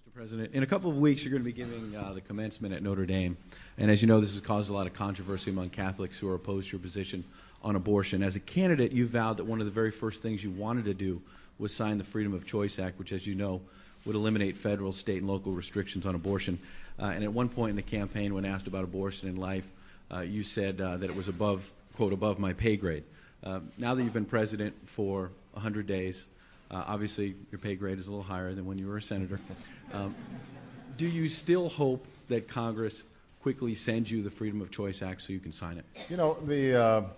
Mr. President. In a couple of weeks, you're going to be giving the commencement at Notre Dame. And as you know, this has caused a lot of controversy among Catholics who are opposed to your position on abortion. As a candidate, you vowed that one of the very first things you wanted to do was sign the Freedom of Choice Act, which, as you know, would eliminate federal, state, and local restrictions on abortion. And at one point in the campaign, when asked about abortion in life, you said that it was above, quote, above my pay grade. Now that you've been president for 100 days, obviously your pay grade is a little higher than when you were a senator. Do you still hope that Congress quickly sends you the Freedom of Choice Act so you can sign it? You know,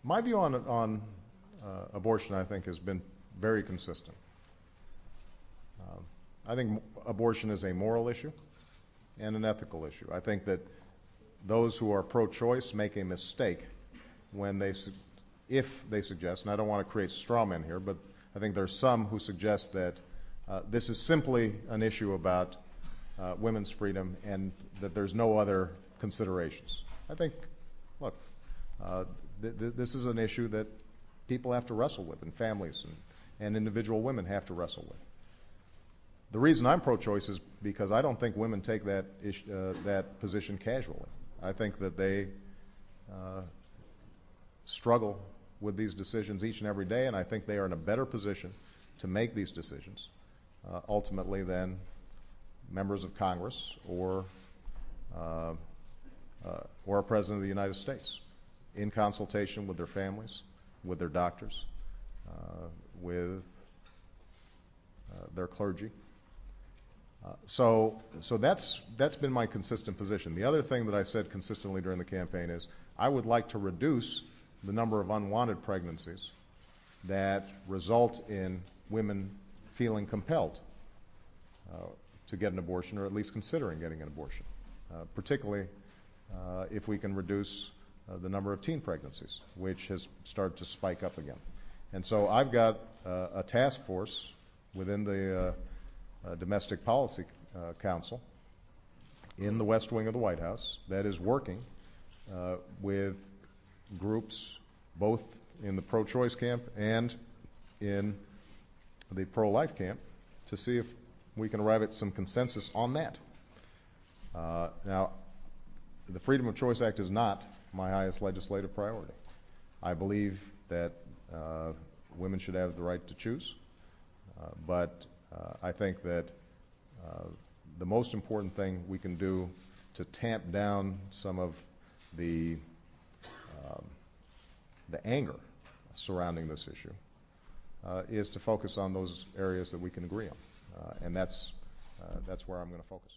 my view on abortion, I think, has been very consistent. I think abortion is a moral issue and an ethical issue. I think that those who are pro-choice make a mistake when if they suggest, and I don't want to create straw men here, but I think there's some who suggest that this is simply an issue about women's freedom and that there's no other considerations. I think, look, this is an issue that people have to wrestle with, and families and individual women have to wrestle with. The reason I'm pro-choice is because I don't think women take that position casually. I think that they struggle with these decisions each and every day, and I think they are in a better position to make these decisions ultimately than members of Congress or a President of the United States, in consultation with their families, with their doctors, with their clergy. So that's been my consistent position. The other thing that I said consistently during the campaign is I would like to reduce the number of unwanted pregnancies that result in women feeling compelled to get an abortion, or at least considering getting an abortion, particularly if we can reduce the number of teen pregnancies, which has started to spike up again. And so I've got a task force within the Domestic Policy Council in the West Wing of the White House that is working with groups both in the pro-choice camp and in the pro-life camp to see if we can arrive at some consensus on that. Now, the Freedom of Choice Act is not my highest legislative priority. I believe that women should have the right to choose, but I think that the most important thing we can do to tamp down some of the anger surrounding this issue is to focus on those areas that we can agree on, and that's where I'm going to focus.